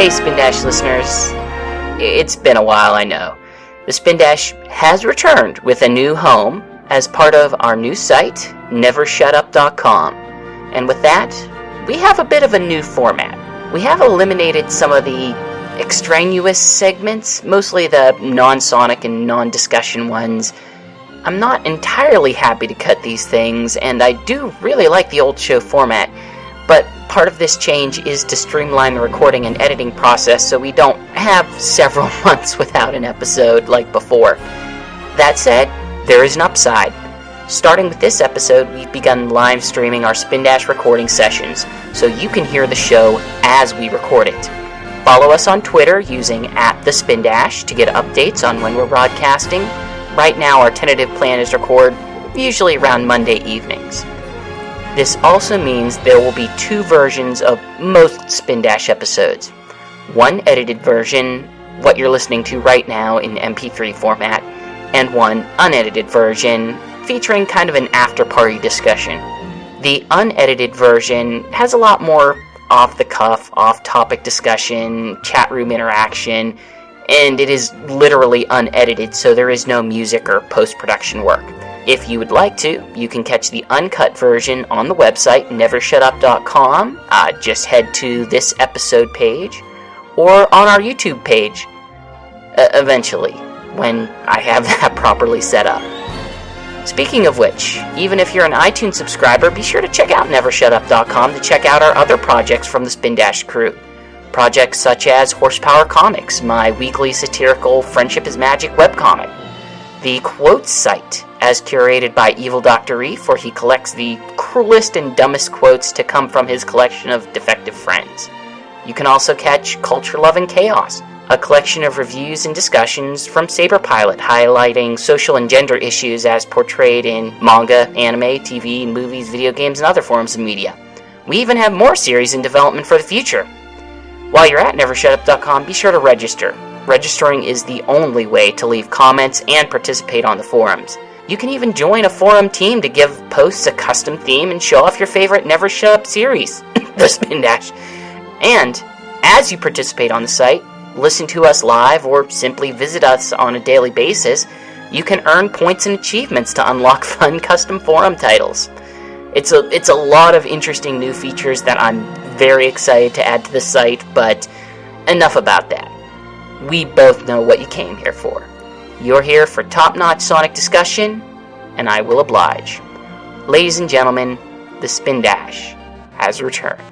Hey Spindash listeners, it's been a while, I know. The Spindash has returned with a new home as part of our new site, nevershutup.com. And with that, we have a bit of a new format. We have eliminated some of the extraneous segments, mostly the non-sonic and non-discussion ones. I'm not entirely happy to cut these things, and I do really like the old show format, but part of this change is to streamline the recording and editing process so we don't have several months without an episode like before. That said, there is an upside. Starting with this episode, we've begun live streaming our Spindash recording sessions, so you can hear the show as we record it. Follow us on Twitter using @TheSpindash to get updates on when we're broadcasting. Right now, our tentative plan is to record usually around Monday evenings. This also means there will be two versions of most Spindash episodes. One edited version, what you're listening to right now in MP3 format, and one unedited version featuring kind of an after-party discussion. The unedited version has a lot more off-the-cuff, off-topic discussion, chat room interaction, and it is literally unedited, so there is no music or post-production work. If you would like to, you can catch the uncut version on the website, nevershutup.com. Just head to this episode page, or on our YouTube page, eventually, when I have that properly set up. Speaking of which, even if you're an iTunes subscriber, be sure to check out nevershutup.com to check out our other projects from the Spindash crew. Projects such as Horsepower Comics, my weekly satirical Friendship is Magic webcomic. The Quotes site, as curated by Evil Dr. Reef, where he collects the cruelest and dumbest quotes to come from his collection of defective friends. You can also catch Culture Love and Chaos, a collection of reviews and discussions from Saber Pilot highlighting social and gender issues as portrayed in manga, anime, TV, movies, video games, and other forms of media. We even have more series in development for the future. While you're at nevershutup.com, be sure to register. Registering is the only way to leave comments and participate on the forums. You can even join a forum team to give posts a custom theme and show off your favorite Never Shut Up series, the Spindash. And as you participate on the site, listen to us live, or simply visit us on a daily basis, you can earn points and achievements to unlock fun custom forum titles. It's a lot of interesting new features that I'm very excited to add to the site, but enough about that. We both know what you came here for. You're here for top-notch Sonic discussion, and I will oblige. Ladies and gentlemen, the Spindash has returned.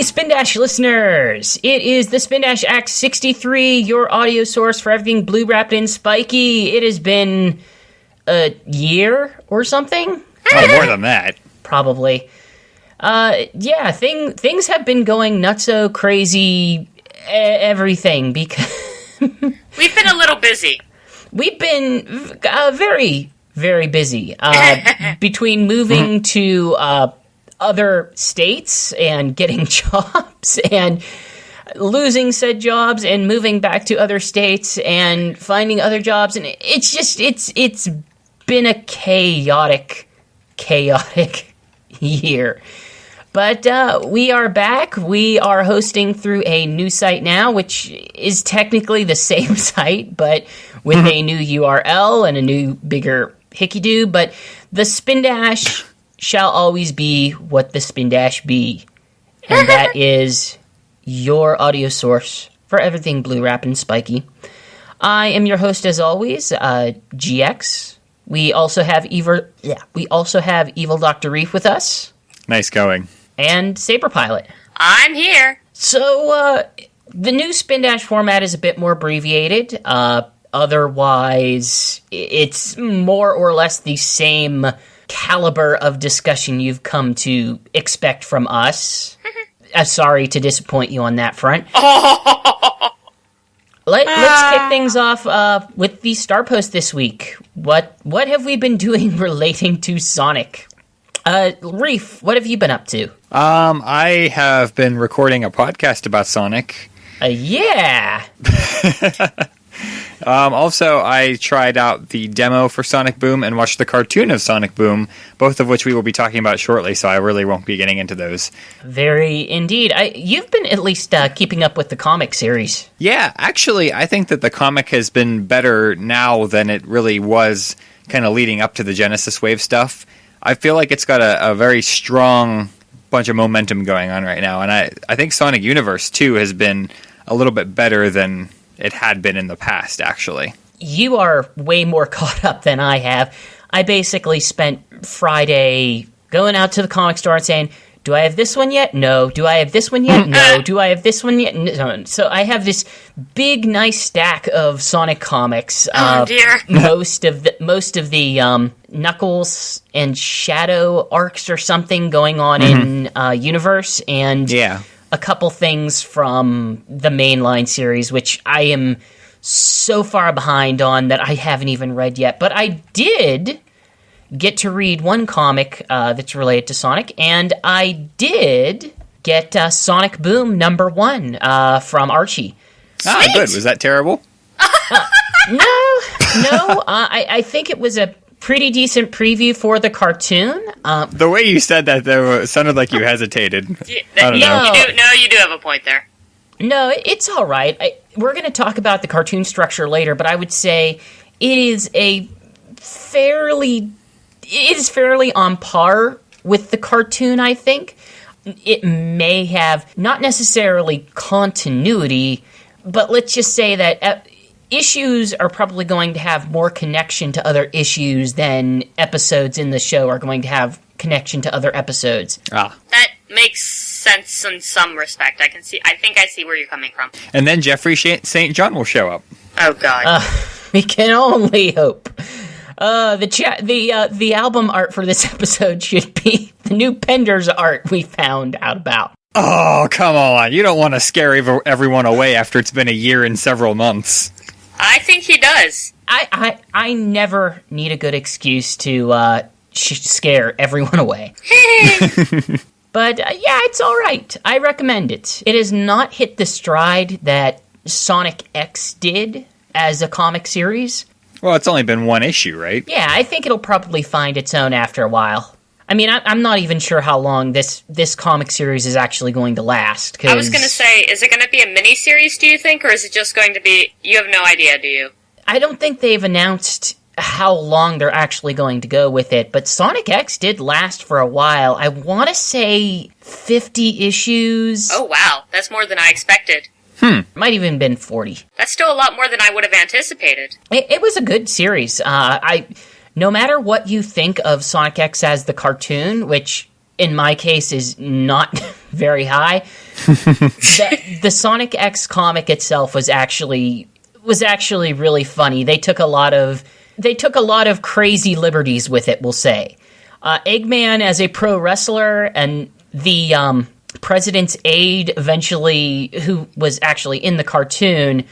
Spindash listeners, it is the Spindash Act 63, your audio source for everything blue wrapped and spiky. It has been a year or something? Oh, more than that. Probably. Things have been going nutso crazy, everything, because... We've been a little busy. We've been very, very busy. Between moving to... other states and getting jobs and losing said jobs and moving back to other states and finding other jobs, and it's been a chaotic year. But we are back. We are hosting through a new site now, which is technically the same site, but with a new URL and a new, bigger hickey-doo. But the Spindash shall always be what the Spindash be. And that is your audio source for everything blue wrap and spiky. I am your host, as always, GX, We also have Evil Dr. Reef with us. Nice going. And Saber Pilot. I'm here. So, the new Spindash format is a bit more abbreviated. Otherwise, it's more or less the same caliber of discussion you've come to expect from us. Sorry to disappoint you on that front. Let's kick things off with the Star Post this week. What have we been doing relating to Sonic? Reef, what have you been up to? I have been recording a podcast about Sonic. Yeah. Also, I tried out the demo for Sonic Boom and watched the cartoon of Sonic Boom, both of which we will be talking about shortly, so I really won't be getting into those. Very indeed. You've been at least keeping up with the comic series. Yeah, actually, I think that the comic has been better now than it really was kind of leading up to the Genesis Wave stuff. I feel like it's got a very strong bunch of momentum going on right now, and I think Sonic Universe, too, has been a little bit better than it had been in the past, actually. You are way more caught up than I have. I basically spent Friday going out to the comic store and saying, do I have this one yet? No. Do I have this one yet? No. Do I have this one yet? No. So I have this big, nice stack of Sonic comics. Oh, dear. Most of the Knuckles and Shadow arcs or something going on in Universe, and a couple things from the mainline series, which I am so far behind on that I haven't even read yet. But I did get to read one comic that's related to Sonic, and I did get Sonic Boom #1 from Archie. Ah, good. Was that terrible? No. I think it was a pretty decent preview for the cartoon. The way you said that, though, it sounded like you hesitated. I don't know. You do have a point there. No, it's all right. We're going to talk about the cartoon structure later, but I would say it is fairly on par with the cartoon, I think. It may have not necessarily continuity, but let's just say that issues are probably going to have more connection to other issues than episodes in the show are going to have connection to other episodes. Ah. That makes sense in some respect. I think I see where you're coming from. And then Jeffrey St. John will show up. Oh, God. We can only hope. The album art for this episode should be the new Penders art we found out about. Oh, come on. You don't want to scare everyone away after it's been a year and several months. I think he does. I never need a good excuse to scare everyone away. But yeah, it's all right. I recommend it. It has not hit the stride that Sonic X did as a comic series. Well, it's only been one issue, right? Yeah, I think it'll probably find its own after a while. I mean, I'm not even sure how long this comic series is actually going to last. I was going to say, is it going to be a mini-series, do you think? Or is it just going to be... You have no idea, do you? I don't think they've announced how long they're actually going to go with it, but Sonic X did last for a while. I want to say 50 issues. Oh, wow. That's more than I expected. Might even been 40. That's still a lot more than I would have anticipated. It was a good series. No matter what you think of Sonic X as the cartoon, which in my case is not very high, the Sonic X comic itself was actually really funny. They took a lot of crazy liberties with it, we'll say. Eggman as a pro wrestler and the President's aide, eventually, who was actually in the cartoon,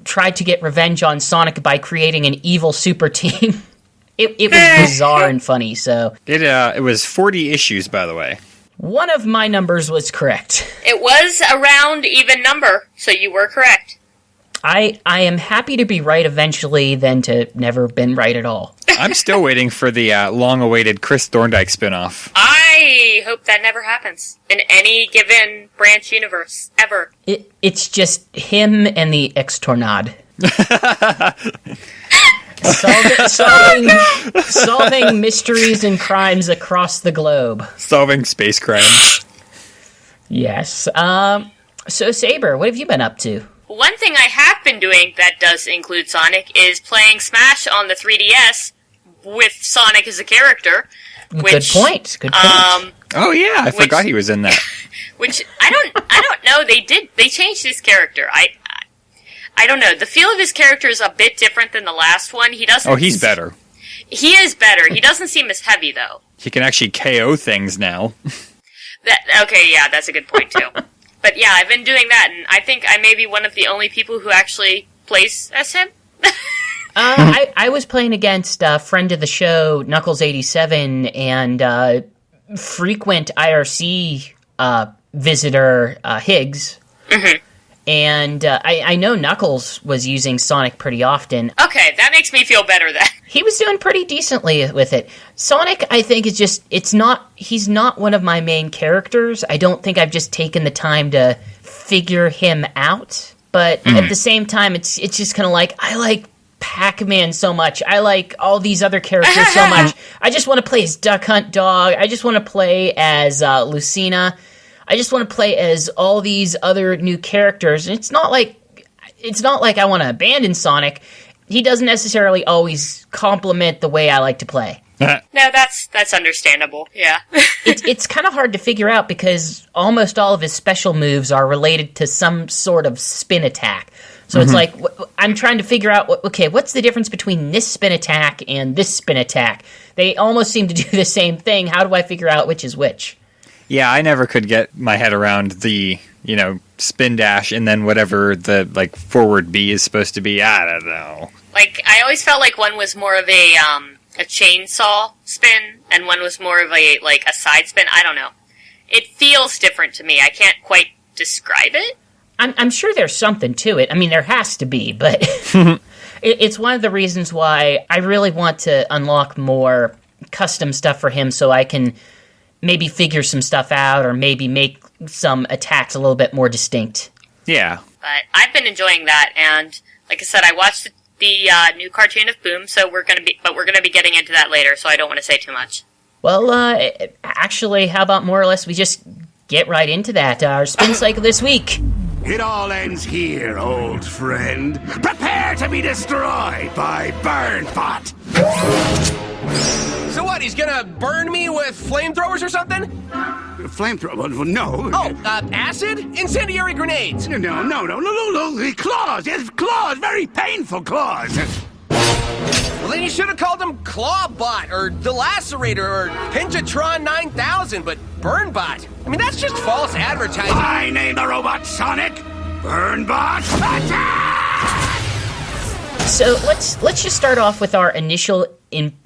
tried to get revenge on Sonic by creating an evil super team. It was bizarre and funny, so... It was 40 issues, by the way. One of my numbers was correct. It was a round, even number, so you were correct. I am happy to be right eventually than to never have been right at all. I'm still waiting for the long-awaited Chris Thorndyke spinoff. I hope that never happens in any given branch universe, ever. It's just him and the X-Tornade. solving mysteries and crimes across the globe. Solving space crimes. Yes. So, Saber, what have you been up to? One thing I have been doing that does include Sonic is playing Smash on the 3DS, with Sonic as a character. Good point. Oh yeah, I forgot he was in that. Which I don't know. They changed his character. I don't know. The feel of his character is a bit different than the last one. He doesn't. Oh, he's better. He is better. He doesn't seem as heavy though. He can actually KO things now. Okay, yeah, that's a good point too. But yeah, I've been doing that, and I think I may be one of the only people who actually plays as him. I was playing against a friend of the show, Knuckles87, and frequent IRC visitor, Higgs. Mm-hmm. And I know Knuckles was using Sonic pretty often. Okay, that makes me feel better then. He was doing pretty decently with it. Sonic, I think, is just, he's not one of my main characters. I don't think I've just taken the time to figure him out. But at the same time, it's just kind of like, I like Pac-Man so much. I like all these other characters so much. I just want to play as Duck Hunt Dog. I just want to play as Lucina. I just want to play as all these other new characters. And it's not like I want to abandon Sonic. He doesn't necessarily always complement the way I like to play. No, that's understandable. Yeah. It's kind of hard to figure out because almost all of his special moves are related to some sort of spin attack. So it's like, I'm trying to figure out, what's the difference between this spin attack and this spin attack? They almost seem to do the same thing. How do I figure out which is which? Yeah, I never could get my head around the, spin dash and then whatever the, forward B is supposed to be. I don't know. I always felt like one was more of a chainsaw spin, and one was more of a side spin. I don't know. It feels different to me. I can't quite describe it. I'm sure there's something to it. I mean, there has to be, but it's one of the reasons why I really want to unlock more custom stuff for him so I can maybe figure some stuff out or maybe make some attacks a little bit more distinct. Yeah. But I've been enjoying that, and like I said, I watched the new cartoon of Boom, so we're gonna be getting into that later, so I don't want to say too much. Well, actually, how about more or less we just get right into that? Our spin cycle this week. It all ends here, old friend. Prepare to be destroyed by Burnpot. So what, he's gonna burn me with flamethrowers or something? Flamethrower? No. Oh, acid? Incendiary grenades? No. Claws, yes, claws, very painful claws. Well, then you should have called him Clawbot, or Delacerator, or Pinchatron 9000, but Burnbot. I mean, that's just false advertising. I name the robot Sonic. Burnbot, attack! So let's just start off with our initial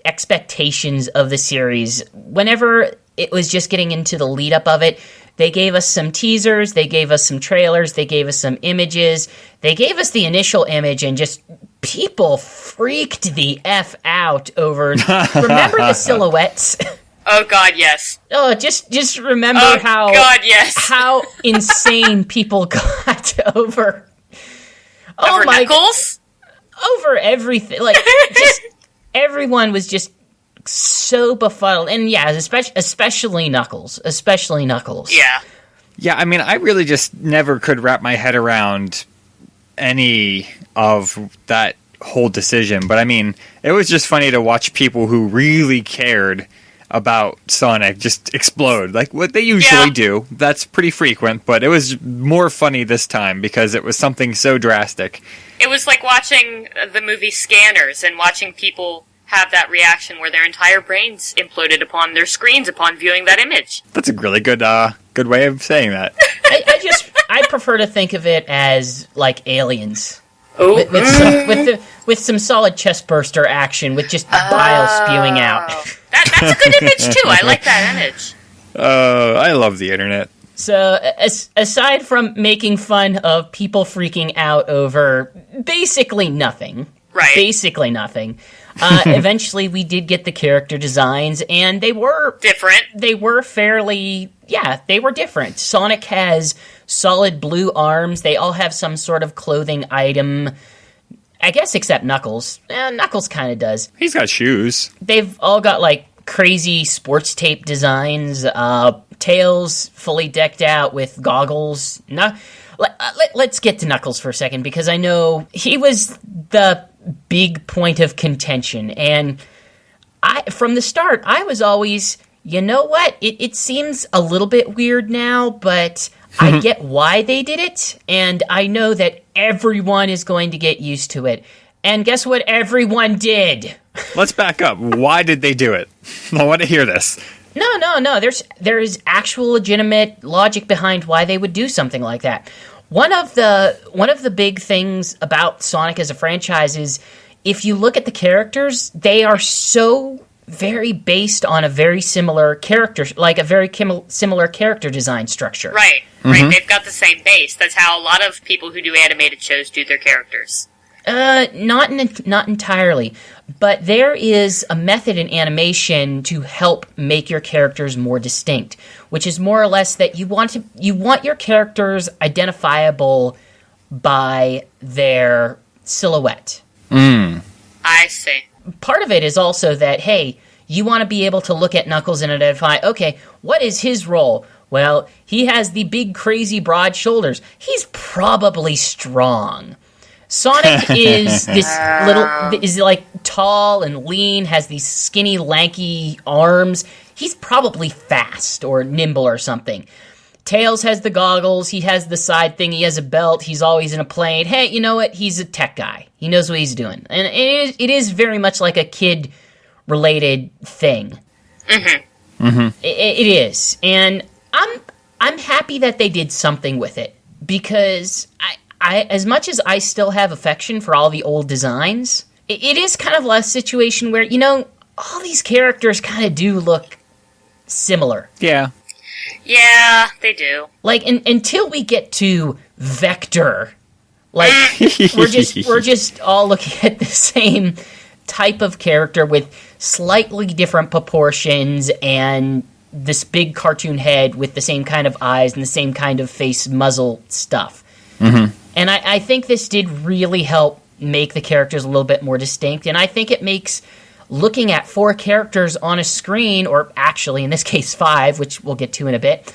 expectations of the series. Whenever it was just getting into the lead up of it, they gave us some teasers, they gave us some trailers, they gave us some images, they gave us the initial image, and just people freaked the F out over. Remember the silhouettes? Oh God, yes. Oh, just remember how insane people got over. Over Knuckles? Over everything. Just everyone was just so befuddled. And yeah, especially Knuckles. Yeah. Yeah, I mean, I really just never could wrap my head around any of that whole decision. But I mean, it was just funny to watch people who really cared about Sonic just explode. Like what they usually do. That's pretty frequent, but it was more funny this time because it was something so drastic. It was like watching the movie Scanners and watching people have that reaction where their entire brains imploded upon their screens upon viewing that image. That's a really good way of saying that. I prefer to think of it as like Aliens. Oh. With some solid chest burster action with just bile spewing out. That's a good image too. I like that image. I love the internet. So, aside from making fun of people freaking out over basically nothing, eventually we did get the character designs, and they were different. They were they were different. Sonic has solid blue arms. They all have some sort of clothing item. I guess except Knuckles. Knuckles kind of does. He's got shoes. They've all got, crazy sports tape designs, Tails fully decked out with goggles. Let's get to Knuckles for a second, because I know he was the big point of contention, and from the start, I was always, you know what? It seems a little bit weird now, but I get why they did it, and I know that everyone is going to get used to it. And guess what everyone did? Let's back up. Why did they do it? I want to hear this. No. There is actual legitimate logic behind why they would do something like that. One of the big things about Sonic as a franchise is, if you look at the characters, they are so very based on a very similar character, like a very similar character design structure. Right. They've got the same base. That's how a lot of people who do animated shows do their characters. Not entirely, but there is a method in animation to help make your characters more distinct, which is more or less that you want your characters identifiable by their silhouette. I see. Part of it is also that, hey, you want to be able to look at Knuckles and identify, okay, what is his role? Well, he has the big, crazy, broad shoulders. He's probably strong. Sonic is is like tall and lean, has these skinny, lanky arms. He's probably fast or nimble or something. Tails has the goggles, he has the side thing, he has a belt, he's always in a plane. Hey, you know what? He's a tech guy. He knows what he's doing. And it is very much like a kid-related thing. It is. And I'm happy that they did something with it, because I as much as I still have affection for all the old designs, it is kind of a situation where, all these characters kind of do look similar. Yeah. Yeah, they do. Like, until we get to Vector, like, we're just all looking at the same type of character with slightly different proportions and this big cartoon head with the same kind of eyes and the same kind of face muzzle stuff. And I think this did really help make the characters a little bit more distinct, and I think it makes looking at 4 characters on a screen, or actually in this case 5, which we'll get to in a bit,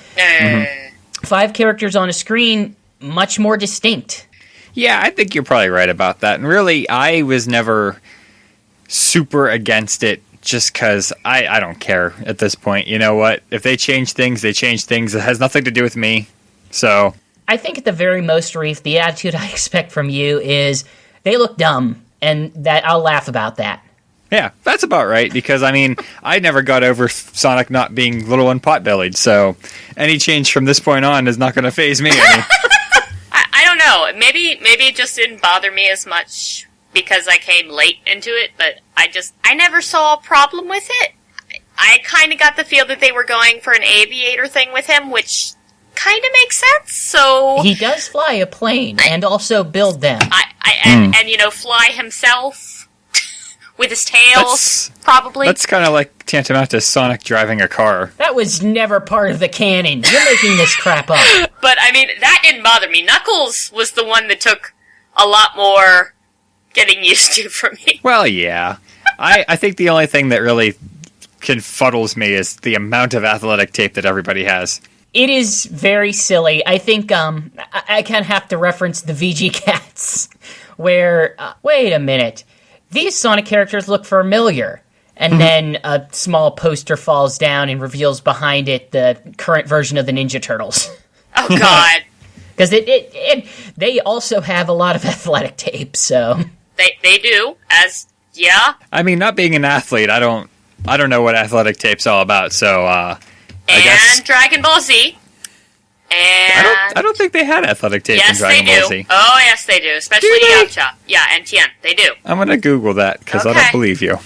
5 characters on a screen, much more distinct. Yeah, I think you're probably right about that. And really, I was never super against it, just because I don't care at this point. You know what? If they change things, they change things. It has nothing to do with me. So I think at the very most, Reef, the attitude I expect from you is they look dumb, and that I'll laugh about that. Yeah, that's about right, because, I never got over Sonic not being little and pot-bellied, so any change from this point on is not going to faze me. I don't know. Maybe it just didn't bother me as much because I came late into it, but I never saw a problem with it. I kind of got the feel that they were going for an aviator thing with him, which kind of makes sense, so he does fly a plane and also build them. And fly himself with his tail, probably. That's kind of like tantamount to Sonic driving a car. That was never part of the canon. You're making this crap up. But, that didn't bother me. Knuckles was the one that took a lot more getting used to for me. Well, yeah. I think the only thing that really confuddles me is the amount of athletic tape that everybody has. It is very silly. I think I kind of have to reference the VG Cats, where, wait a minute, these Sonic characters look familiar. And then a small poster falls down and reveals behind it the current version of the Ninja Turtles. Oh, God. Because they also have a lot of athletic tape, so... They do, yeah. Not being an athlete, I don't know what athletic tape's all about, so, I guess... Dragon Ball Z. And... I don't think they had athletic tape in Dragon Ball Z. Oh, yes, they do. Especially Yamcha. Yeah, and Tien. They do. I'm gonna Google that, because I don't believe you.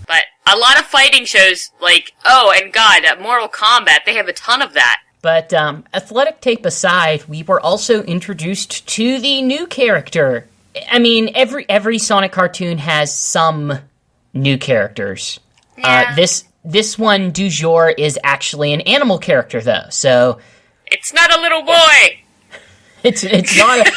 But a lot of fighting shows, and God, Mortal Kombat, they have a ton of that. But, athletic tape aside, we were also introduced to the new character. Every Sonic cartoon has some new characters. Yeah. This one, du jour, is actually an animal character, though, so... It's not a little boy! It's not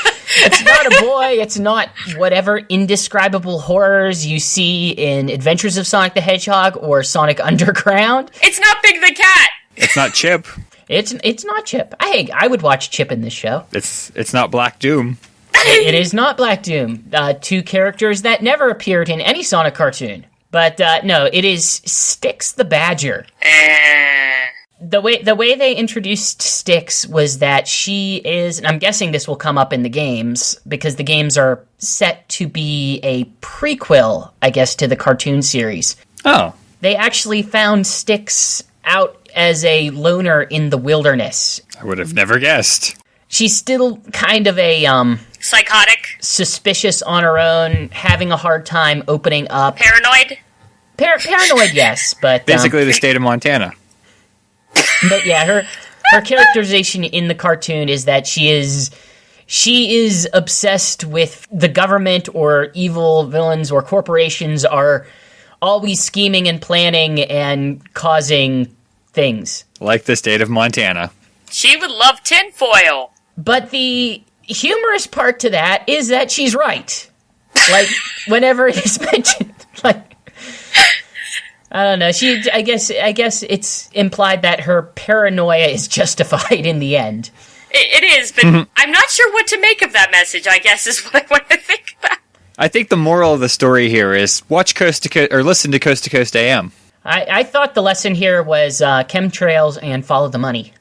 a boy, it's not whatever indescribable horrors you see in Adventures of Sonic the Hedgehog or Sonic Underground. It's not Big the Cat! It's not Chip. It's not Chip. I would watch Chip in this show. It's not Black Doom. It is not Black Doom. 2 characters that never appeared in any Sonic cartoon. But no, it is Styx the Badger. The way they introduced Styx was that she is, and I'm guessing this will come up in the games, because the games are set to be a prequel, I guess, to the cartoon series. Oh. They actually found Styx out as a loner in the wilderness. I would have never guessed. She's still kind of a, Psychotic? suspicious on her own, having a hard time opening up. Paranoid? Paranoid, yes, but... Basically the state of Montana. But yeah, her characterization in the cartoon is that she is obsessed with the government, or evil villains or corporations are always scheming and planning and causing things. Like the state of Montana. She would love tinfoil. But the humorous part to that is that she's right. Like, whenever it is mentioned, like... I don't know. I guess it's implied that her paranoia is justified in the end. It is, but I'm not sure what to make of that message, I guess, is what I want to think about. I think the moral of the story here is watch Coast to Coast, or listen to Coast to Coast AM. I thought the lesson here was chemtrails and follow the money.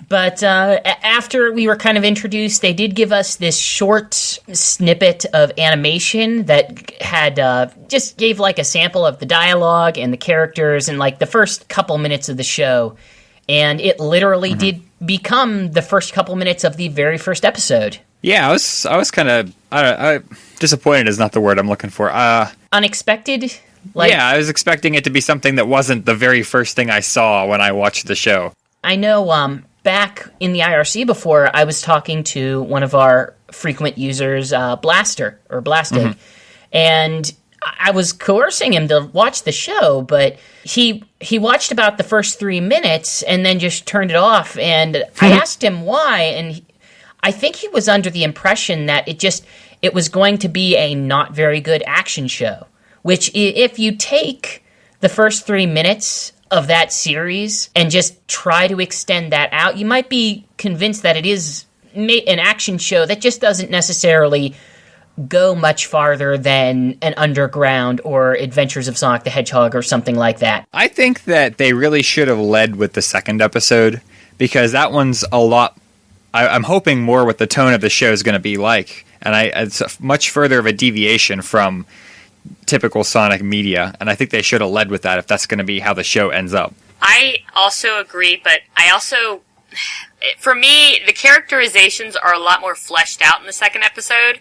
But after we were kind of introduced, they did give us this short snippet of animation that had just gave like a sample of the dialogue and the characters and like the first couple minutes of the show. And it literally did become the first couple minutes of the very first episode. Yeah, I was kind of disappointed is not the word I'm looking for. Unexpected? Yeah, I was expecting it to be something that wasn't the very first thing I saw when I watched the show. I know back in the IRC before, I was talking to one of our frequent users, Blaster, or Blastig, and I was coercing him to watch the show, but he watched about the first 3 minutes and then just turned it off, and I asked him why, and I think he was under the impression that it was going to be a not very good action show, which if you take the first 3 minutes of that series and just try to extend that out, you might be convinced that it is an action show that just doesn't necessarily go much farther than an Underground or Adventures of Sonic the Hedgehog or something like that. I think that they really should have led with the second episode, because that one's a lot... I'm hoping more what the tone of the show is going to be like, and it's much further of a deviation from typical Sonic media, and I think they should have led with that if that's going to be how the show ends up. I also agree, but I also... For me, the characterizations are a lot more fleshed out in the second episode,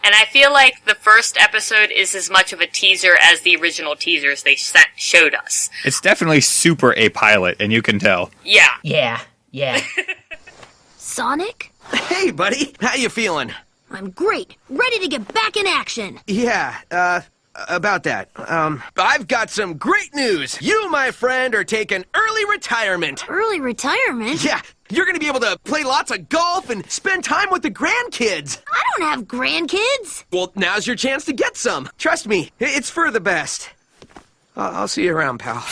and I feel like the first episode is as much of a teaser as the original teasers they showed us. It's definitely super a pilot, and you can tell. Yeah. Yeah. Sonic? Hey, buddy. How you feeling? I'm great. Ready to get back in action. Yeah, about that. I've got some great news. You, my friend, are taking early retirement. Early retirement? Yeah, you're gonna be able to play lots of golf and spend time with the grandkids. I don't have grandkids. Well, now's your chance to get some. Trust me, it's for the best. I'll see you around, pal.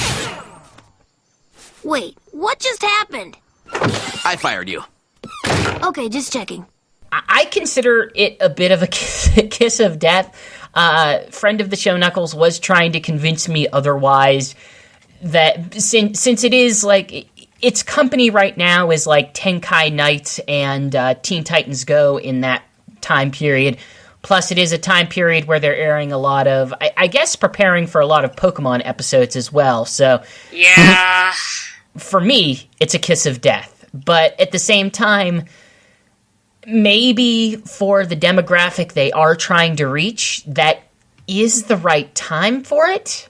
Wait, what just happened? I fired you. Okay, just checking. I consider it a bit of a kiss of death. Friend of the show, Knuckles, was trying to convince me otherwise, that since it is like its company right now is like Tenkai Knights and Teen Titans Go in that time period. Plus, it is a time period where they're airing a lot of, I guess, preparing for a lot of Pokemon episodes as well. So, Yeah. For me, it's a kiss of death. But at the same time, maybe for the demographic they are trying to reach, that is the right time for it.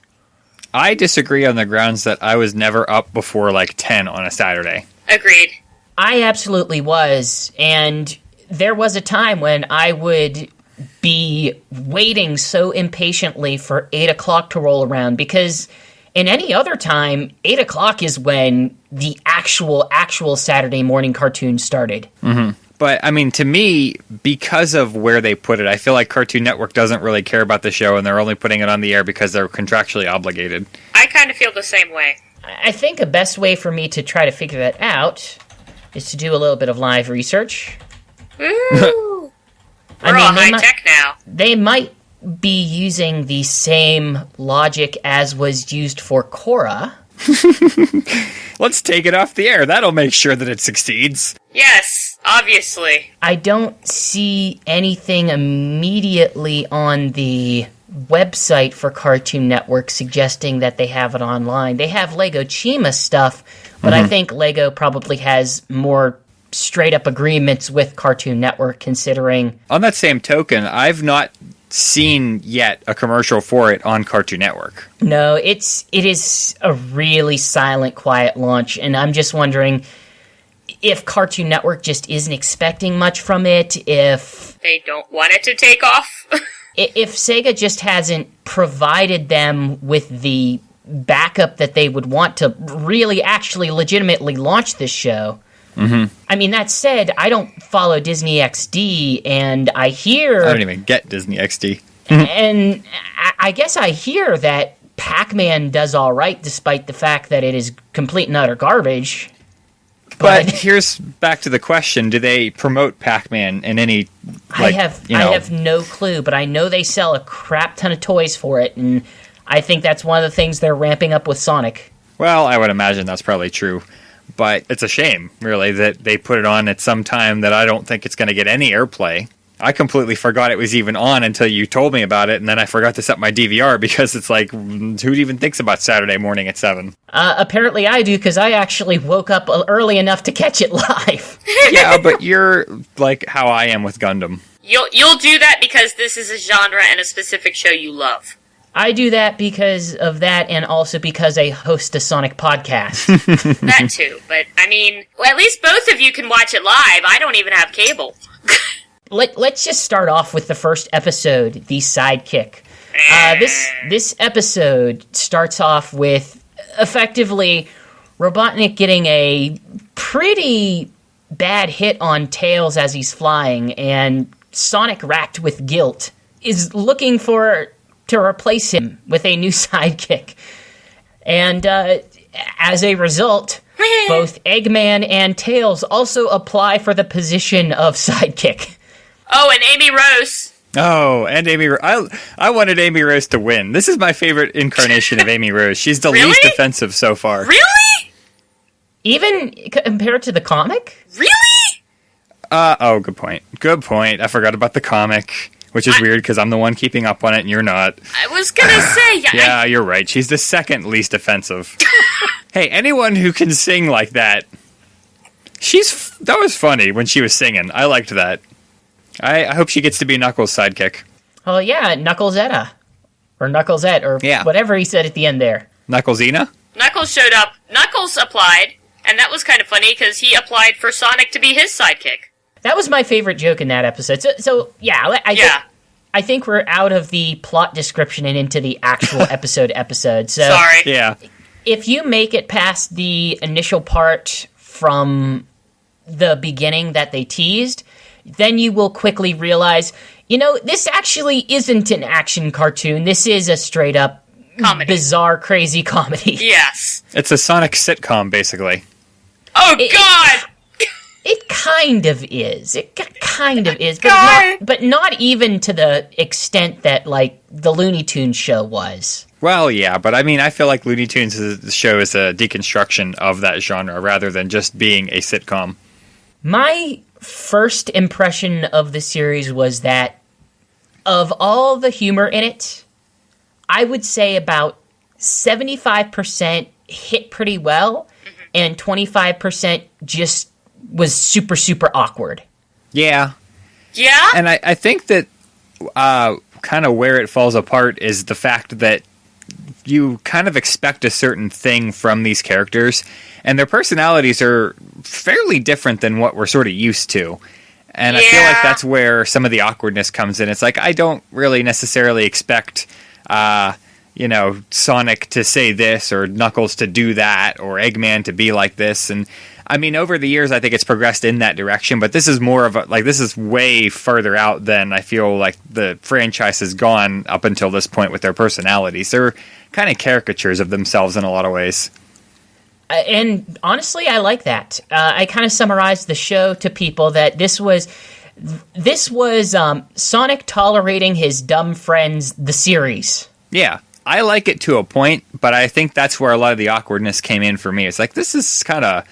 I disagree on the grounds that I was never up before like 10 on a Saturday. Agreed. I absolutely was, and there was a time when I would be waiting so impatiently for 8 o'clock to roll around, because in any other time, 8 o'clock is when the actual Saturday morning cartoon started. Mm-hmm. But, I mean, to me, because of where they put it, I feel like Cartoon Network doesn't really care about the show, and they're only putting it on the air because they're contractually obligated. I kind of feel the same way. I think a best way for me to try to figure that out is to do a little bit of live research. Ooh. We're all high-tech now. They might be using the same logic as was used for Korra. Let's take it off the air. That'll make sure that it succeeds. Yes, obviously. I don't see anything immediately on the website for Cartoon Network suggesting that they have it online. They have Lego Chima stuff, but I think Lego probably has more straight-up agreements with Cartoon Network, considering... On that same token, I've not seen yet a commercial for it on Cartoon Network. No, it is a really silent, quiet launch, and I'm just wondering if Cartoon Network just isn't expecting much from it, if... They don't want it to take off. If Sega just hasn't provided them with the backup that they would want to really actually legitimately launch this show... I mean, that said, I don't follow Disney XD, and I hear... I don't even get Disney XD. And I guess I hear that Pac-Man does all right, despite the fact that it is complete and utter garbage. But here's back to the question: do they promote Pac-Man in any? I have no clue, but I know they sell a crap ton of toys for it, and I think that's one of the things they're ramping up with Sonic. Well, I would imagine that's probably true. But it's a shame, really, that they put it on at some time that I don't think it's going to get any airplay. I completely forgot it was even on until you told me about it, and then I forgot to set my DVR because it's like, who even thinks about Saturday morning at 7? Apparently I do, because I actually woke up early enough to catch it live. Yeah, but you're like how I am with Gundam. You'll do that because this is a genre and a specific show you love. I do that because of that, and also because I host a Sonic podcast. That too, but I mean, well, at least both of you can watch it live. I don't even have cable. Let's just start off with the first episode, the sidekick. This episode starts off with effectively Robotnik getting a pretty bad hit on Tails as he's flying, and Sonic, racked with guilt, is looking to replace him with a new sidekick. And as a result, both Eggman and Tails also apply for the position of sidekick. Oh, and Amy Rose. Oh, and Amy Rose. I wanted Amy Rose to win. This is my favorite incarnation of Amy Rose. She's the least offensive so far. Really? Even compared to the comic? Really? Oh, good point. Good point. I forgot about the comic, which is weird because I'm the one keeping up on it and you're not. I was gonna say... Yeah, you're right. She's the second least offensive. Hey, anyone who can sing like that... That was funny when she was singing. I liked that. I hope she gets to be Knuckles' sidekick. Oh, yeah, Knucklesetta. Or Knucklesette, or whatever he said at the end there. Knucklesina? Knuckles showed up. Knuckles applied, and that was kind of funny because he applied for Sonic to be his sidekick. That was my favorite joke in that episode. So I think we're out of the plot description and into the actual episode. So sorry. Yeah. If you make it past the initial part from the beginning that they teased, then you will quickly realize, this actually isn't an action cartoon. This is a straight-up comedy. Bizarre, crazy comedy. Yes. It's a Sonic sitcom, basically. Oh, God! It kind of is. But not even to the extent that, like, the Looney Tunes show was. Well, yeah, but I mean, I feel like Looney Tunes' show is a deconstruction of that genre rather than just being a sitcom. My first impression of the series was that of all the humor in it, I would say about 75% hit pretty well, and 25% just was super, super awkward. Yeah. Yeah? And I think that kind of where it falls apart is the fact that you kind of expect a certain thing from these characters, and their personalities are fairly different than what we're sort of used to. And I feel like that's where some of the awkwardness comes in. It's like, I don't really necessarily expect, Sonic to say this, or Knuckles to do that, or Eggman to be like this. And I mean, over the years, I think it's progressed in that direction, but this is more of this is way further out than I feel like the franchise has gone up until this point with their personalities. They're kind of caricatures of themselves in a lot of ways. And honestly, I like that. I kind of summarized the show to people that this was This was Sonic tolerating his dumb friends, the series. Yeah, I like it to a point, but I think that's where a lot of the awkwardness came in for me. It's like, this is kind of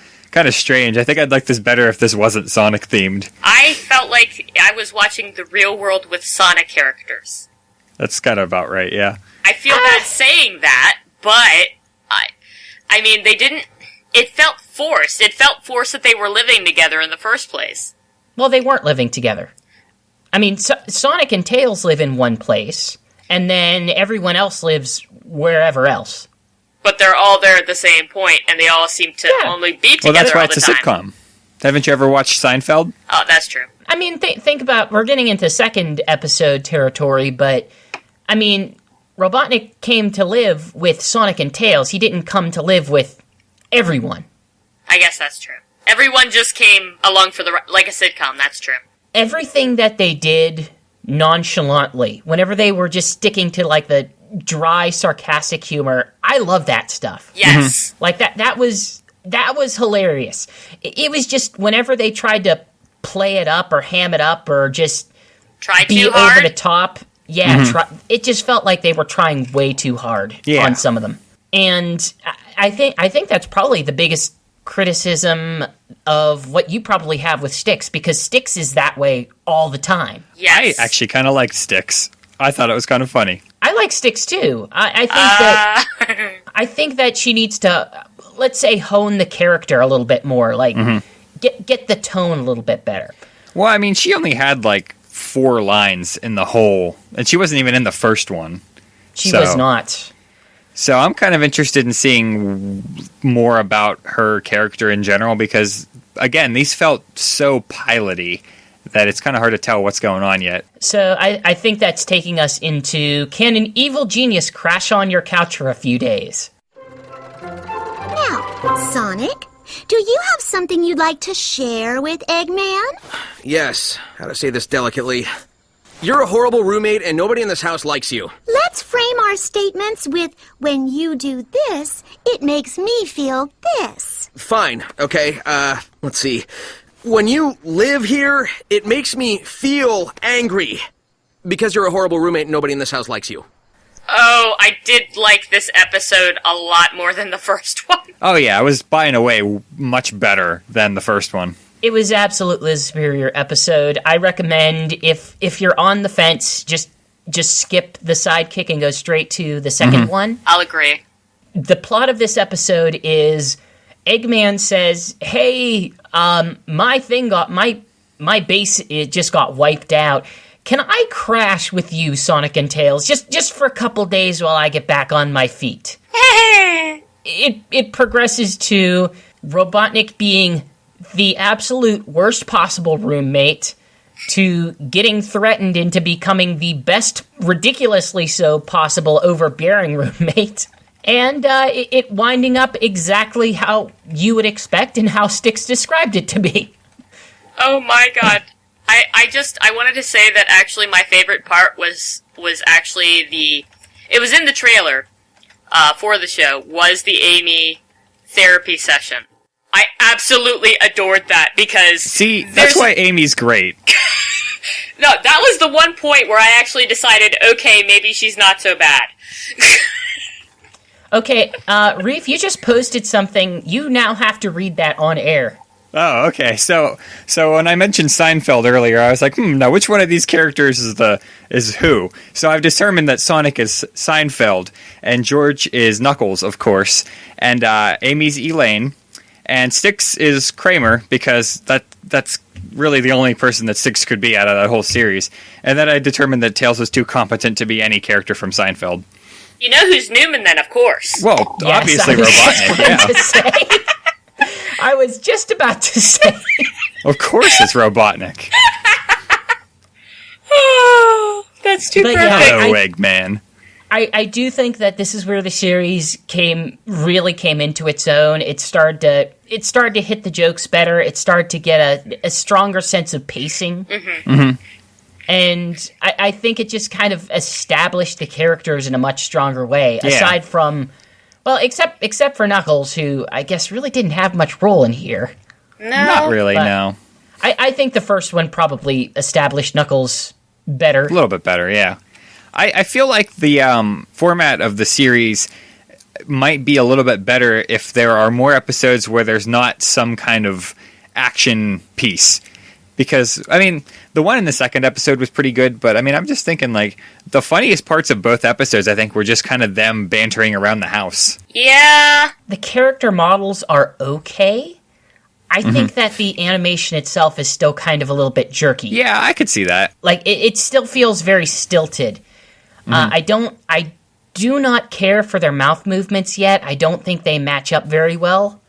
strange. I think I'd like this better if this wasn't Sonic themed. I felt like I was watching the real world with Sonic characters. That's kind of about right, yeah. I feel bad saying that, but I mean, they didn't. It felt forced. It felt forced that they were living together in the first place. Well, they weren't living together. I mean, Sonic and Tails live in one place, and then everyone else lives wherever else. But they're all there at the same point, and they all seem to only be together all the time. Well, that's why it's a sitcom. Haven't you ever watched Seinfeld? Oh, that's true. I mean, think about, we're getting into second episode territory, but, I mean, Robotnik came to live with Sonic and Tails. He didn't come to live with everyone. I guess that's true. Everyone just came along for like a sitcom, that's true. Everything that they did nonchalantly, whenever they were just sticking to, like, the dry, sarcastic humor, I love that stuff. Yes. Like, that was hilarious. It was just, whenever they tried to play it up or ham it up or just Try be too hard. over the top, it just felt like they were trying way too hard on some of them. And I think that's probably the biggest criticism of what you probably have with Styx, because Styx is that way all the time. Yes. I actually kind of like Styx. I thought it was kind of funny. I like Styx too. I think that she needs to, let's say, hone the character a little bit more, like get the tone a little bit better. Well, I mean, she only had like 4 lines in the whole, and she wasn't even in the first one. She was not. So I'm kind of interested in seeing more about her character in general, because, again, these felt so piloty that it's kind of hard to tell what's going on yet. So I think that's taking us into, can an evil genius crash on your couch for a few days? Now, Sonic, do you have something you'd like to share with Eggman? Yes, how to say this delicately. You're a horrible roommate and nobody in this house likes you. Let's frame our statements with, when you do this, it makes me feel this. Fine, okay, let's see. When you live here, it makes me feel angry. Because you're a horrible roommate and nobody in this house likes you. Oh, I did like this episode a lot more than the first one. Oh yeah, it was by and away much better than the first one. It was absolutely a superior episode. I recommend, if you're on the fence, just skip the sidekick and go straight to the second one. I'll agree. The plot of this episode is Eggman says, "Hey, my thing got my base, it just got wiped out. Can I crash with you, Sonic and Tails, just for a couple days while I get back on my feet?" It progresses to Robotnik being the absolute worst possible roommate, to getting threatened into becoming the best, ridiculously so possible, overbearing roommate, and it winding up exactly how you would expect and how Styx described it to be. Oh my god. I wanted to say that actually my favorite part was actually it was in the trailer for the show, was the Amy therapy session. I absolutely adored that, because... See, that's why Amy's great. No, that was the one point where I actually decided, okay, maybe she's not so bad. Okay, Reef, you just posted something. You now have to read that on air. Oh, okay. So when I mentioned Seinfeld earlier, I was like, now which one of these characters is who? So I've determined that Sonic is Seinfeld, and George is Knuckles, of course, and Amy's Elaine, and Styx is Kramer, because that's really the only person that Styx could be out of that whole series. And then I determined that Tails was too competent to be any character from Seinfeld. You know who's Newman then, of course. Well, Yes, obviously Robotnik, yeah. I was just about to say. Of course it's Robotnik. Oh, that's too But perfect. yeah, Hello, Eggman. I do think that this is where the series really came into its own. It started to hit the jokes better. It started to get a stronger sense of pacing. And I think it just kind of established the characters in a much stronger way. Yeah. Aside from, well, except for Knuckles, who I guess really didn't have much role in here. No. Not really, but- no. I think the first one probably established Knuckles better. A little bit better, yeah. I feel like the format of the series might be a little bit better if there are more episodes where there's not some kind of action piece. Because, I mean, the one in the second episode was pretty good, but, I mean, I'm just thinking, like, the funniest parts of both episodes, I think, were just kind of them bantering around the house. Yeah. The character models are okay. I think that the animation itself is still kind of a little bit jerky. Yeah, I could see that. Like, it still feels very stilted. I do not care for their mouth movements yet. I don't think they match up very well.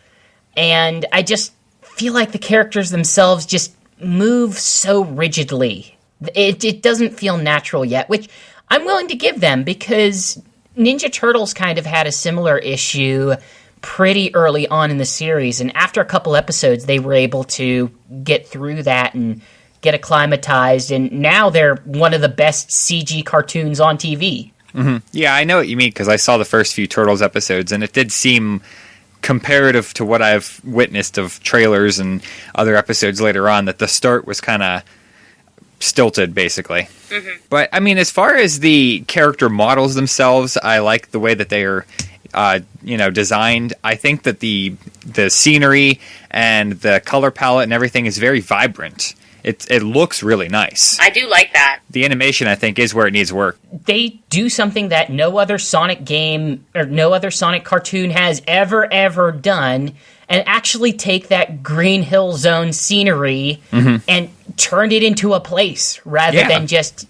And I just feel like the characters themselves just move so rigidly. It doesn't feel natural yet, which I'm willing to give them because Ninja Turtles kind of had a similar issue pretty early on in the series, and after a couple episodes they were able to get through that and get acclimatized, and now they're one of the best CG cartoons on TV. Yeah, I know what you mean, because I saw the first few Turtles episodes, and it did seem comparative to what I've witnessed of trailers and other episodes later on, that the start was kind of stilted, basically. But, I mean, as far as the character models themselves, I like the way that they are designed. I think that the scenery and the color palette and everything is very vibrant. It looks really nice. I do like that. The animation, I think, is where it needs work. They do something that no other Sonic game or no other Sonic cartoon has ever done, and actually take that Green Hill Zone scenery and turn it into a place rather than just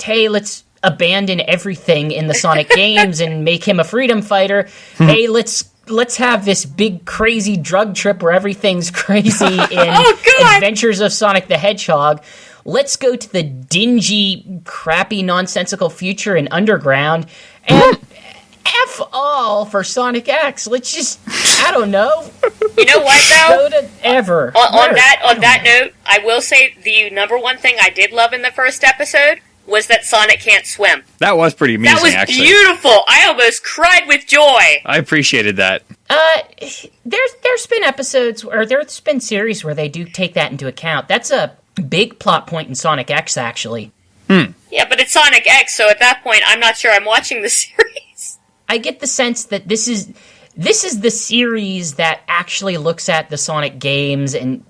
hey, let's abandon everything in the Sonic games and make him a freedom fighter. Hey, let's have this big crazy drug trip where everything's crazy in Adventures of Sonic the Hedgehog. Let's go to the dingy, crappy, nonsensical future in Underground, and F all for Sonic X. Let's just, I don't know. You know what, though? Go to ever. On that note, I will say the number one thing I did love in the first episode was that Sonic can't swim. That was pretty amusing, That was actually. beautiful. I almost cried with joy. I appreciated that. There's been episodes, or there's been series where they do take that into account. That's a big plot point in Sonic X, actually. Yeah, but it's Sonic X, so at that point, I'm not sure I'm watching the series. I get the sense that this is the series that actually looks at the Sonic games and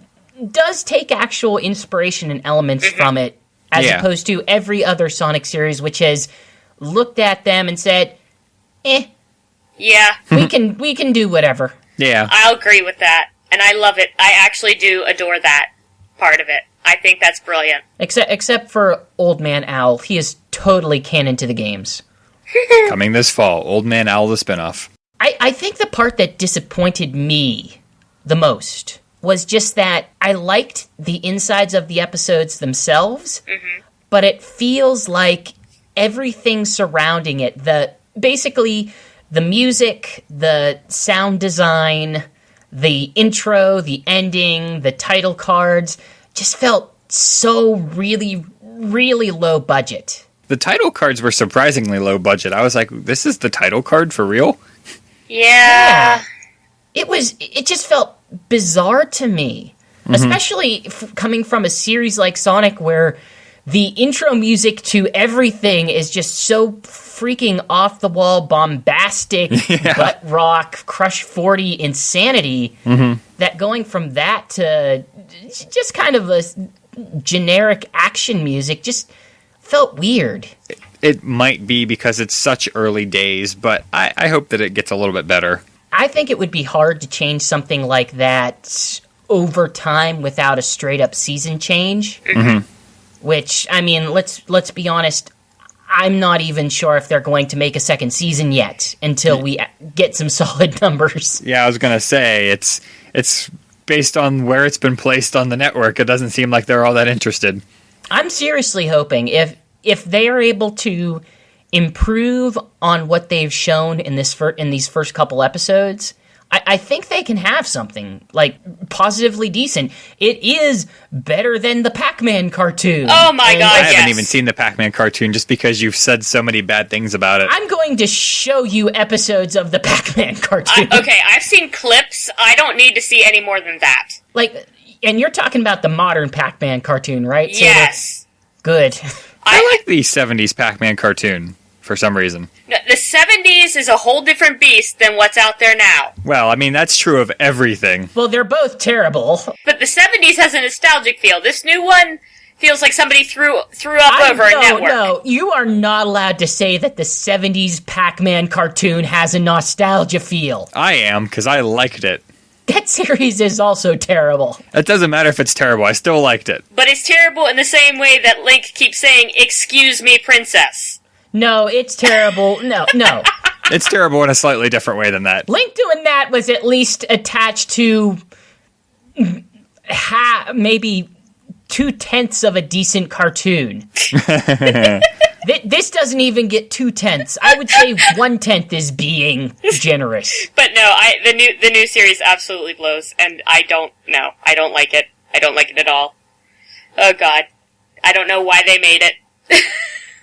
does take actual inspiration and elements from it, as opposed to every other Sonic series, which has looked at them and said, Yeah. we can do whatever. Yeah. I'll agree with that. And I love it. I actually do adore that part of it. I think that's brilliant. Except for Old Man Owl. He is totally canon to the games. Coming this fall, Old Man Owl the spinoff. I think the part that disappointed me the most was just that I liked the insides of the episodes themselves, but it feels like everything surrounding it, basically the music, the sound design, the intro, the ending, the title cards, just felt so really, really low budget. The title cards were surprisingly low budget. I was like, this is the title card for real? Yeah. It just felt bizarre to me, especially coming from a series like Sonic where the intro music to everything is just so freaking off-the-wall, bombastic, butt rock, Crush 40 insanity, that going from that to just kind of a generic action music just felt weird. It might be because it's such early days, but I hope that it gets a little bit better. I think it would be hard to change something like that over time without a straight-up season change. Which, I mean, let's be honest, I'm not even sure if they're going to make a second season yet until we get some solid numbers. Yeah, I was going to say, it's based on where it's been placed on the network. It doesn't seem like they're all that interested. I'm seriously hoping if they are able to improve on what they've shown in these first couple episodes, I think they can have something, like, positively decent. It is better than the Pac-Man cartoon. Oh my god, I haven't even seen the Pac-Man cartoon just because you've said so many bad things about it. I'm going to show you episodes of the Pac-Man cartoon. Okay, I've seen clips. I don't need to see any more than that. Like, And you're talking about the modern Pac-Man cartoon, right? Yes. Good. I like the 70s Pac-Man cartoon for some reason. No, the 70s is a whole different beast than what's out there now. Well, I mean, that's true of everything. Well, they're both terrible. But the 70s has a nostalgic feel. This new one feels like somebody threw up over a network. No, you are not allowed to say that the 70s Pac-Man cartoon has a nostalgia feel. I am, because I liked it. That series is also terrible. It doesn't matter if it's terrible, I still liked it. But it's terrible in the same way that Link keeps saying, "Excuse me, princess." No, it's terrible. No. It's terrible in a slightly different way than that. Link doing that was at least attached to maybe 2/10 of a decent cartoon. This doesn't even get 2/10. I would say 1/10 is being generous. But no, the new series absolutely blows, and I don't like it. I don't like it at all. Oh God, I don't know why they made it.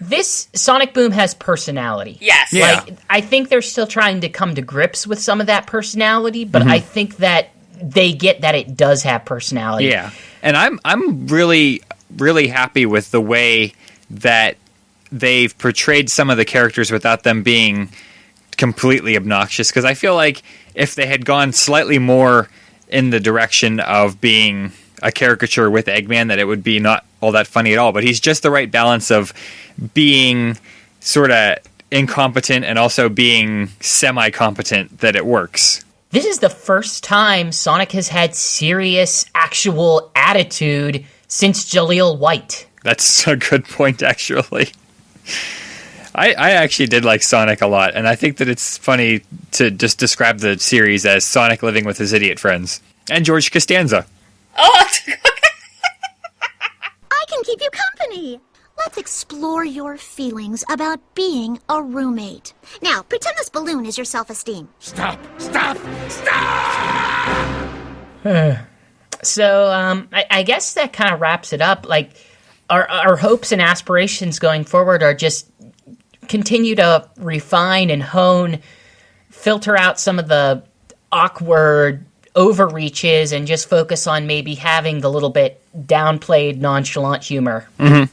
This Sonic Boom has personality. Yes. Yeah. Like, I think they're still trying to come to grips with some of that personality, but I think that they get that it does have personality. Yeah. And I'm really, really happy with the way that they've portrayed some of the characters without them being completely obnoxious, because I feel like if they had gone slightly more in the direction of being a caricature with Eggman, that it would be not all that funny at all. But he's just the right balance of being sort of incompetent and also being semi-competent, that it works. This is the first time Sonic has had serious, actual attitude since Jaleel White. That's a good point, actually. I actually did like Sonic a lot, and I think that it's funny to just describe the series as Sonic living with his idiot friends. And George Costanza. Oh, I can keep you company. Let's explore your feelings about being a roommate. Now, pretend this balloon is your self-esteem. Stop! So, I guess that kind of wraps it up. Like, our hopes and aspirations going forward are just continue to refine and hone, filter out some of the awkward overreaches, and just focus on maybe having the little bit downplayed, nonchalant humor. Mm-hmm.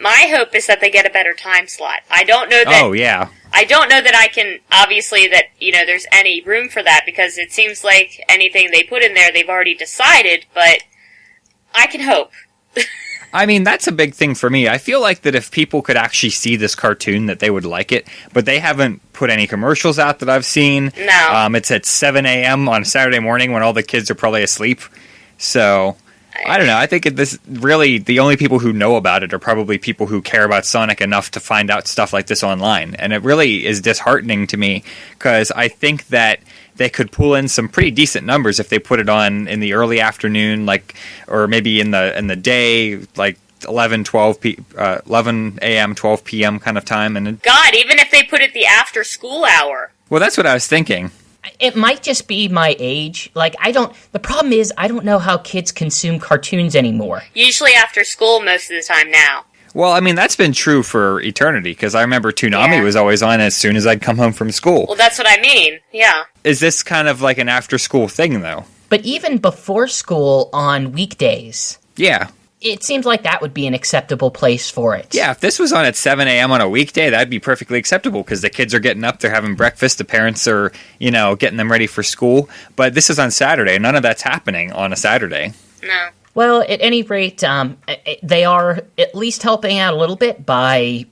my hope is that they get a better time slot. I don't know that. Oh, yeah. I don't know that I can, obviously, that, there's any room for that, because it seems like anything they put in there, they've already decided, but I can hope. I mean, that's a big thing for me. I feel like that if people could actually see this cartoon, that they would like it, but they haven't put any commercials out that I've seen. No. It's at 7 a.m. on Saturday morning when all the kids are probably asleep. So, I don't know. I think this really, the only people who know about it are probably people who care about Sonic enough to find out stuff like this online. And it really is disheartening to me, because I think that they could pull in some pretty decent numbers if they put it on in the early afternoon, or maybe in the day, like 11 a.m., 12 p.m. kind of time. And God, even if they put it the after school hour. Well, that's what I was thinking. It might just be my age. The problem is I don't know how kids consume cartoons anymore. Usually after school most of the time now. Well, I mean, that's been true for eternity, because I remember Toonami was always on as soon as I'd come home from school. Well, that's what I mean, yeah. Is this kind of like an after-school thing, though? But even before school on weekdays, Yeah. it seems like that would be an acceptable place for it. Yeah, if this was on at 7 a.m. on a weekday, that'd be perfectly acceptable, because the kids are getting up, they're having breakfast, the parents are, getting them ready for school. But this is on Saturday. None of that's happening on a Saturday. No. Well, at any rate, they are at least helping out a little bit by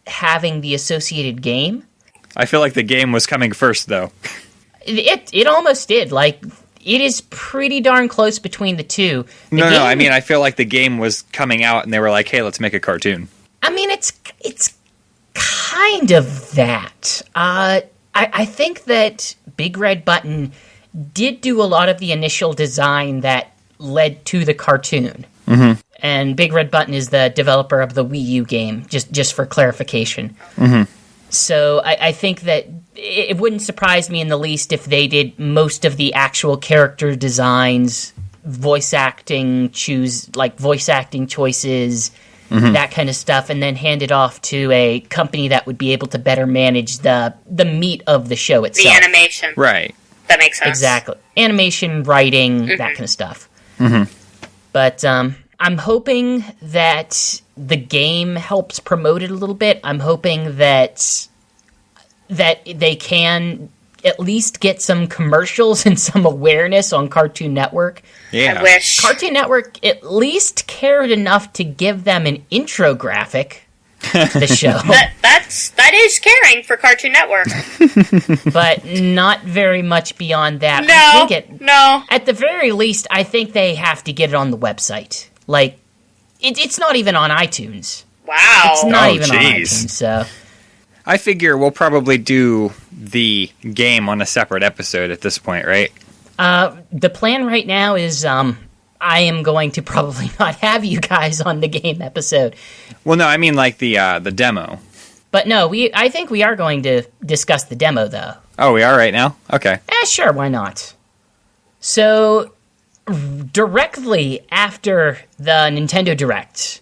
having the associated game. I feel like the game was coming first, though. It almost did. It is pretty darn close between the two. No, I mean, I feel like the game was coming out, and they were like, hey, let's make a cartoon. I mean, it's kind of that. I think that Big Red Button did do a lot of the initial design that led to the cartoon. Mm-hmm. And Big Red Button is the developer of the Wii U game, just for clarification. Mm-hmm. So I think that it wouldn't surprise me in the least if they did most of the actual character designs, voice acting choices, Mm-hmm. that kind of stuff, and then hand it off to a company that would be able to better manage the meat of the show itself. The animation. Right. That makes sense. Exactly. Animation, writing, that kind of stuff. Mm-hmm. But I'm hoping that the game helps promote it a little bit. I'm hoping that they can at least get some commercials and some awareness on Cartoon Network. Yeah. I wish. Cartoon Network at least cared enough to give them an intro graphic to the show. That is caring for Cartoon Network. But not very much beyond that. No. At the very least, I think they have to get it on the website. Like, it's not even on iTunes. Wow. It's not Oh, even on jeez. iTunes, so... I figure we'll probably do the game on a separate episode at this point, right? The plan right now is, I am going to probably not have you guys on the game episode. Well, no, I mean like the demo. But no, I think we are going to discuss the demo, though. Oh, we are right now? Okay. Sure, why not? So, directly after the Nintendo Direct,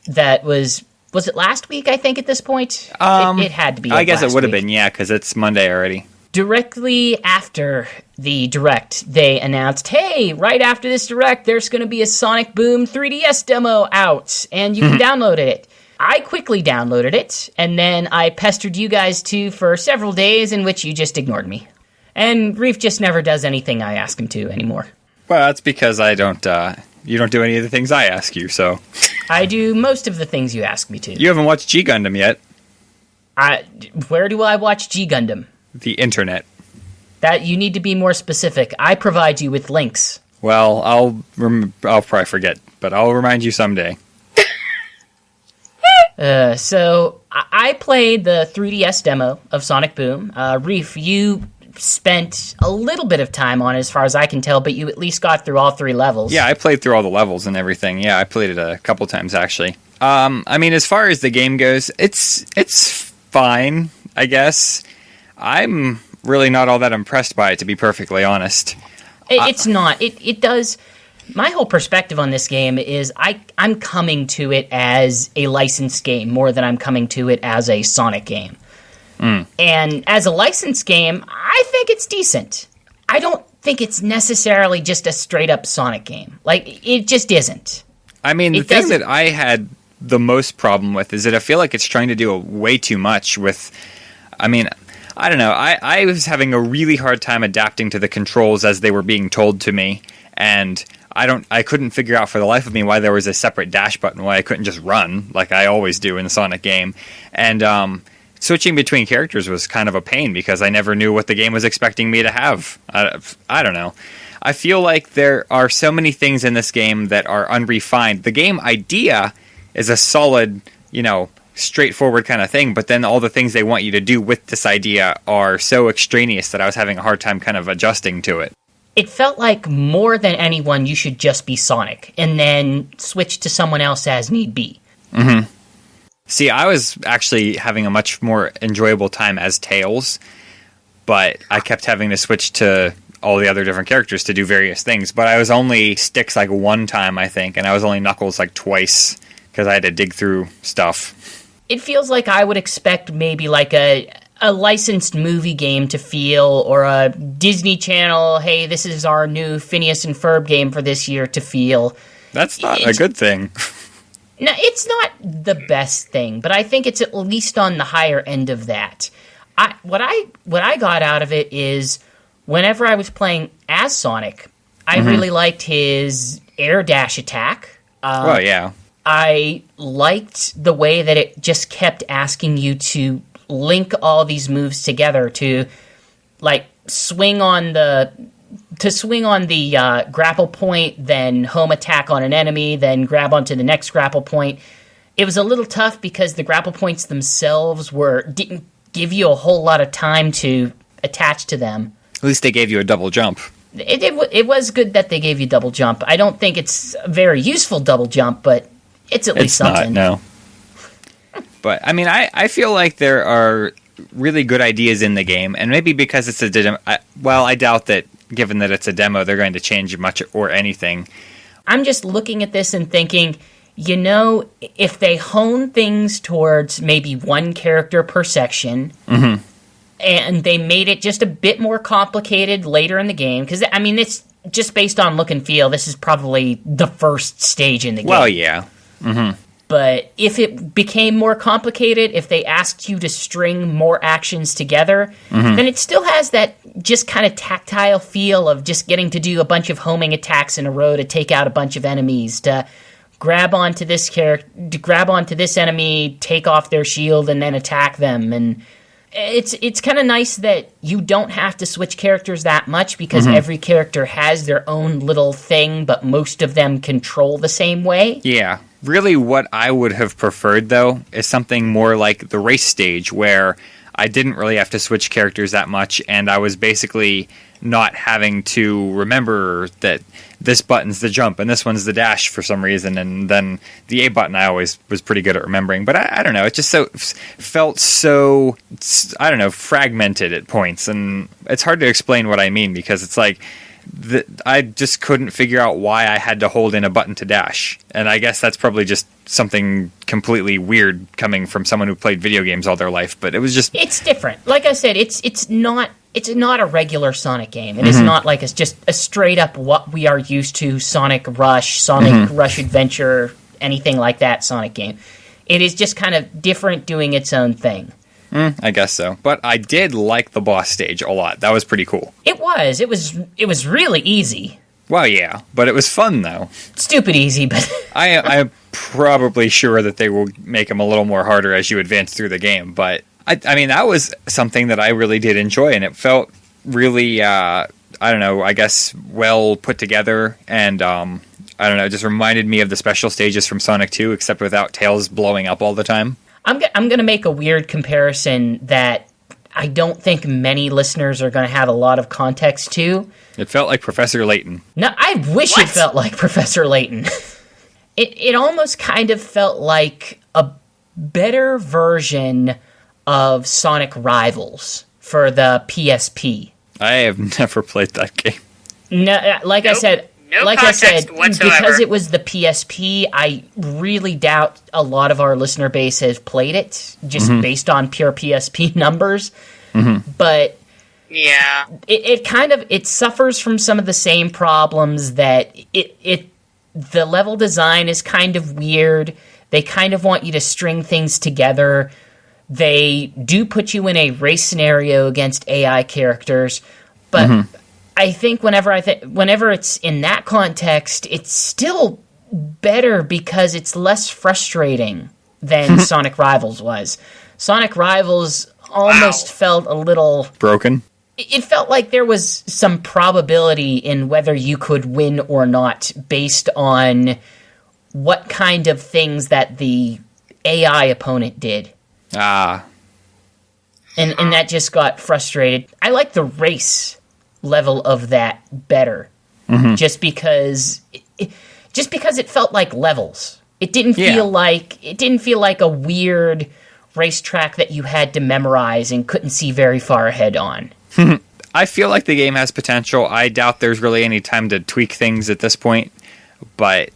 that was it last week, I think, at this point? It had to be I guess it last would have week. been, yeah, because it's Monday already. Directly after the Direct, they announced, hey, right after this Direct, there's going to be a Sonic Boom 3DS demo out, and you can download it. I quickly downloaded it, and then I pestered you guys too for several days in which you just ignored me. And Reef just never does anything I ask him to anymore. Well, that's because I don't, you don't do any of the things I ask you, so. I do most of the things you ask me to. You haven't watched G Gundam yet. Where do I watch G Gundam? The internet. That you need to be more specific. I provide you with links. Well, I'll probably forget, but I'll remind you someday. So I played the 3DS demo of Sonic Boom. Reef, you spent a little bit of time on it, as far as I can tell, but you at least got through all 3 levels. Yeah, I played through all the levels and everything. Yeah, I played it a couple times, actually. I mean, as far as the game goes, it's fine, I guess. I'm really not all that impressed by it, to be perfectly honest. It's not. It does... My whole perspective on this game is I'm coming to it as a licensed game more than I'm coming to it as a Sonic game. And as a licensed game, I think it's decent. I don't think it's necessarily just a straight-up Sonic game. Like, it just isn't. I mean, the thing that I had the most problem with is that I feel like it's trying to do way too much with... I mean, I don't know. I was having a really hard time adapting to the controls as they were being told to me, and I couldn't figure out for the life of me why there was a separate dash button, why I couldn't just run like I always do in the Sonic game. And switching between characters was kind of a pain because I never knew what the game was expecting me to have. I don't know. I feel like there are so many things in this game that are unrefined. The game idea is a solid, straightforward kind of thing, but then all the things they want you to do with this idea are so extraneous that I was having a hard time kind of adjusting to it. It felt like more than anyone you should just be Sonic, and then switch to someone else as need be. Mm-hmm. See, I was actually having a much more enjoyable time as Tails, but I kept having to switch to all the other different characters to do various things. But I was only Sticks like one time, I think, and I was only Knuckles like twice, because I had to dig through stuff. It feels like I would expect maybe like a licensed movie game to feel, or a Disney Channel, hey, this is our new Phineas and Ferb game for this year to feel. That's not a good thing. No, it's not the best thing, but I think it's at least on the higher end of that. What I got out of it is, whenever I was playing as Sonic, I really liked his air dash attack. Well, yeah. I liked the way that it just kept asking you to link all these moves together to, like, swing on the grapple point, then home attack on an enemy, then grab onto the next grapple point. It was a little tough because the grapple points themselves didn't give you a whole lot of time to attach to them. At least they gave you a double jump. It was good that they gave you double jump. I don't think it's a very useful double jump, but it's at least something. Not, no. But, I mean, I feel like there are really good ideas in the game, and maybe because it's a demo... I doubt that, given that it's a demo, they're going to change much or anything. I'm just looking at this and thinking, if they hone things towards maybe one character per section, and they made it just a bit more complicated later in the game, because, I mean, just based on look and feel, this is probably the first stage in the game. Well, yeah. But if it became more complicated, if they asked you to string more actions together, then it still has that just kind of tactile feel of just getting to do a bunch of homing attacks in a row to take out a bunch of enemies, to grab onto this enemy, take off their shield, and then attack them. And it's kind of nice that you don't have to switch characters that much because every character has their own little thing, but most of them control the same way. Yeah. Really what I would have preferred, though, is something more like the race stage where I didn't really have to switch characters that much, and I was basically not having to remember that this button's the jump and this one's the dash for some reason, and then the A button I always was pretty good at remembering. But I don't know, it just felt so, I don't know, fragmented at points, and it's hard to explain what I mean because it's like, I just couldn't figure out why I had to hold in a button to dash. And I guess that's probably just something completely weird coming from someone who played video games all their life, but it was just... It's different. Like I said, it's not a regular Sonic game. It is not like it's just a straight up what we are used to Sonic Rush, Sonic Rush Adventure, anything like that Sonic game. It is just kind of different, doing its own thing. I guess so. But I did like the boss stage a lot. That was pretty cool. It was really easy. Well, yeah, but it was fun, though. Stupid easy, but... I'm probably sure that they will make them a little more harder as you advance through the game, but I mean, that was something that I really did enjoy, and it felt really, I don't know, I guess, well put together, and, I don't know, it just reminded me of the special stages from Sonic 2, except without Tails blowing up all the time. I'm going to make a weird comparison that I don't think many listeners are going to have a lot of context to. It felt like Professor Layton. No, I wish it felt like Professor Layton. It almost kind of felt like a better version of Sonic Rivals for the PSP. I have never played that game. No, like I said, No like I said, whatsoever. because it was the PSP, I really doubt a lot of our listener base has played it, just based on pure PSP numbers. But Yeah. it suffers from some of the same problems that the level design is kind of weird. They kind of want you to string things together. They do put you in a race scenario against AI characters, but I think whenever it's in that context, it's still better because it's less frustrating than Sonic Rivals was. Sonic Rivals almost felt a little broken. It felt like there was some probability in whether you could win or not based on what kind of things that the AI opponent did. Ah. And that just got frustrated. I like the race level of that better. Just because it felt like levels. It didn't feel like a weird racetrack that you had to memorize and couldn't see very far ahead on. I feel like the game has potential. I doubt there's really any time to tweak things at this point, but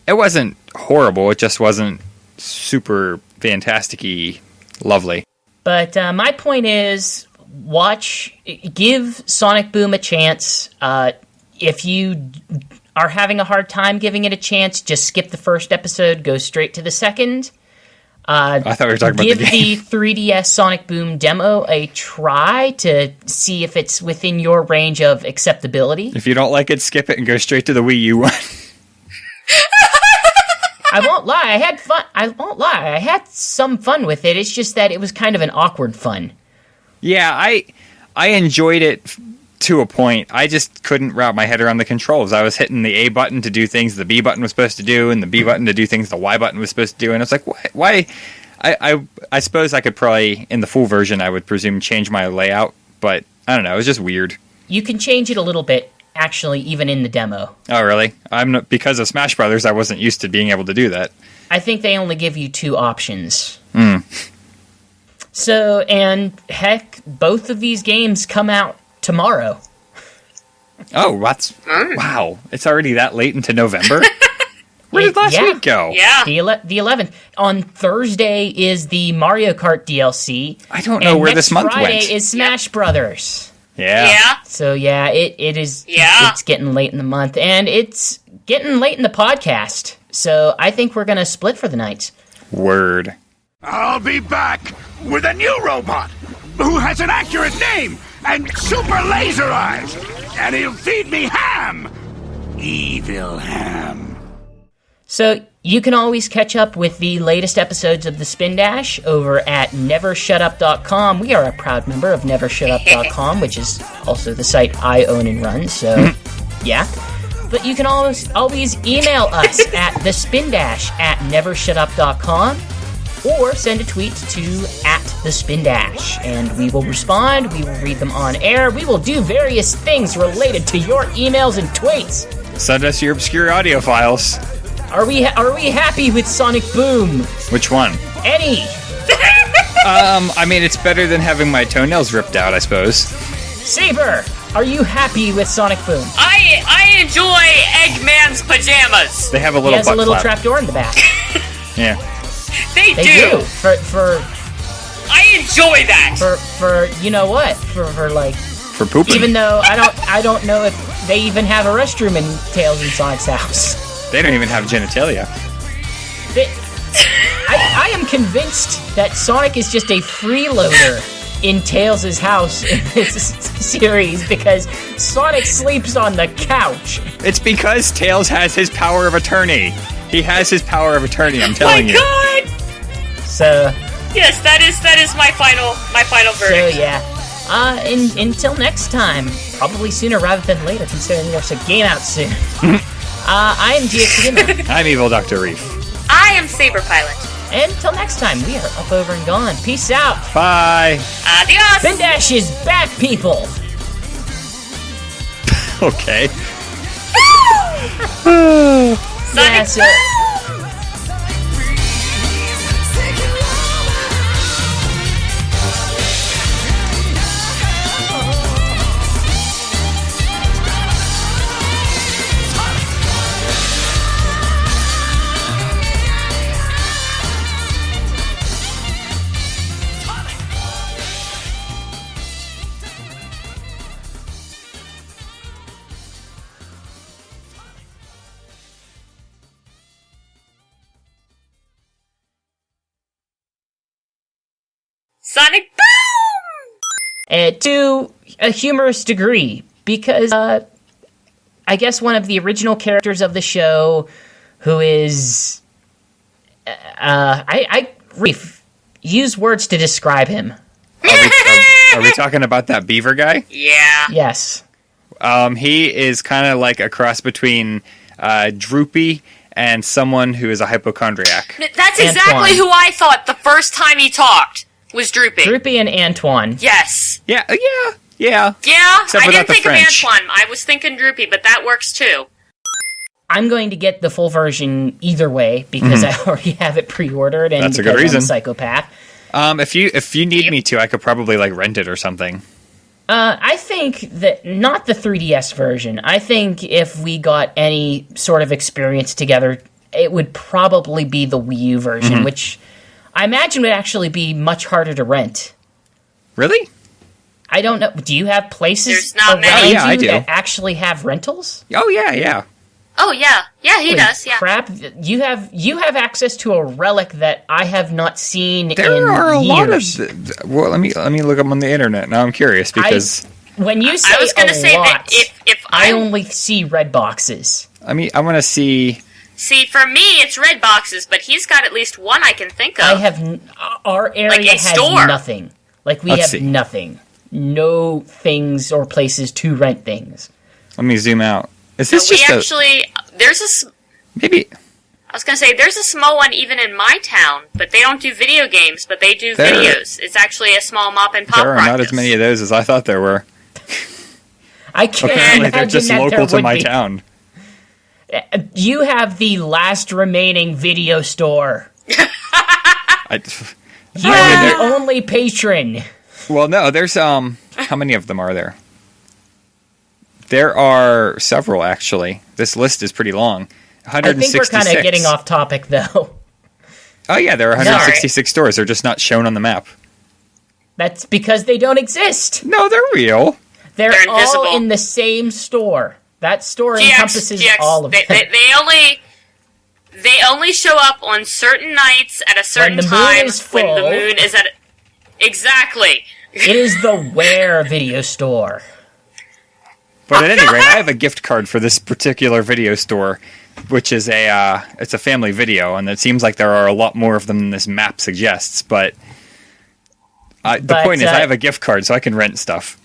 it wasn't horrible. It just wasn't super fantastic-y lovely. But my point is, give Sonic Boom a chance. If you are having a hard time giving it a chance, just skip the first episode, go straight to the second. I thought we were talking about the game. Give the 3DS Sonic Boom demo a try to see if it's within your range of acceptability. If you don't like it, skip it and go straight to the Wii U one. I won't lie, I had fun. I had some fun with it. It's just that it was kind of an awkward fun. Yeah, I enjoyed it to a point. I just couldn't wrap my head around the controls. I was hitting the A button to do things the B button was supposed to do, and the B button to do things the Y button was supposed to do, and it's like, why? I suppose I could probably, in the full version, I would presume change my layout, but I don't know, it was just weird. You can change it a little bit, actually, even in the demo. Oh, really? Because of Smash Brothers, I wasn't used to being able to do that. I think they only give you 2 options. So, and heck, both of these games come out tomorrow. Oh, wow. It's already that late into November? Where did last week go? Yeah. The 11th. On Thursday is the Mario Kart DLC. I don't know where this month Friday went. is Smash Brothers. Yeah. So yeah, it is. Yeah. It's getting late in the month, and it's getting late in the podcast. So I think we're gonna split for the night. Word. I'll be back with a new robot who has an accurate name and super laser eyes, and he'll feed me ham. Evil ham. So you can always catch up with the latest episodes of the Spindash over at nevershutup.com. We are a proud member of nevershutup.com, which is also the site I own and run, so yeah. But you can always email us at thespindash@nevershutup.com or send a tweet to @thespindash, and we will respond, we will read them on air, we will do various things related to your emails and tweets. Send us your obscure audio files. Are we happy with Sonic Boom? Which one? Any? I mean, it's better than having my toenails ripped out, I suppose. Saber, are you happy with Sonic Boom? I enjoy Eggman's pajamas. They have a He little has a butt little flap. trapdoor in the back. Yeah. They They do. do. For I enjoy that. for you know what? For like, For pooping. even though I don't know if they even have a restroom in Tails and Sonic's house. They don't even have genitalia. I am convinced that Sonic is just a freeloader in Tails' house in this series because Sonic sleeps on the couch. It's because Tails has his power of attorney. He has his power of attorney, I'm telling you. God. So Yes, that is my final verdict. yeah. Until next time, probably sooner rather than later, considering there's a game out soon. I am GX I'm Evil Dr. Reef. I am Saber Pilot. And until next time, we are up, over, and gone. Peace out. Bye. Adios. Spindash is back, people. Okay. Sonic Yeah, so- Sonic Boom! To a humorous degree, because I guess one of the original characters of the show, who is, I use words to describe him. Are we talking about that beaver guy? Yeah. Yes. He is kind of like a cross between Droopy and someone who is a hypochondriac. That's Antoine. exactly who I thought the first time he talked was Droopy. Droopy and Antoine. Yes. Yeah. Yeah, Except I without didn't the think French. of Antoine. I was thinking Droopy, but that works too. I'm going to get the full version either way because I already have it pre-ordered, and That's a because good reason. I'm a psychopath. If you need me to, I could probably like rent it or something. I think that not the 3DS version. I think if we got any sort of experience together, it would probably be the Wii U version, which I imagine would actually be much harder to rent. Really? I don't know. Do you have places There's not around many. you Yeah, I do. that actually have rentals? Oh yeah. Oh, yeah. Yeah, he Holy does, yeah. Crap! You have access to a relic that I have not seen There in are a years. lot of. Well, let me look up on the internet. Now I'm curious because When you say I was going to say lot, that if I only see red boxes. I want to see. See, for me, it's red boxes, but he's got at least one I can think of. I have our area Like a has store. nothing. Like we Let's have see. nothing. No things or places to rent things. Let me zoom out. Is this we just actually, maybe? I was going to say, there's a small one even in my town, but they don't do video games, but they do There- videos. It's actually a small mop and pop There are not as many of those as I thought there were. I can't Apparently, they're imagine just that local there to would my be. town. You have the last remaining video store. I, You are the only patron. well, no, there's how many of them are there? There are several actually. This list is pretty long. I think we're 166. kind of getting off topic, though. Oh yeah, there are 166 stores. They're just not shown on the map. That's because they don't exist. No, they're real. They're invisible. all in the same store. That store GX, encompasses all of them. They only show up on certain nights at a certain When the time moon is full. when the moon is at. Exactly. It is the Where video store. But at any rate, I have a gift card for this particular video store, which is it's a family video, and it seems like there are a lot more of them than this map suggests. But the point is, I have a gift card, so I can rent stuff.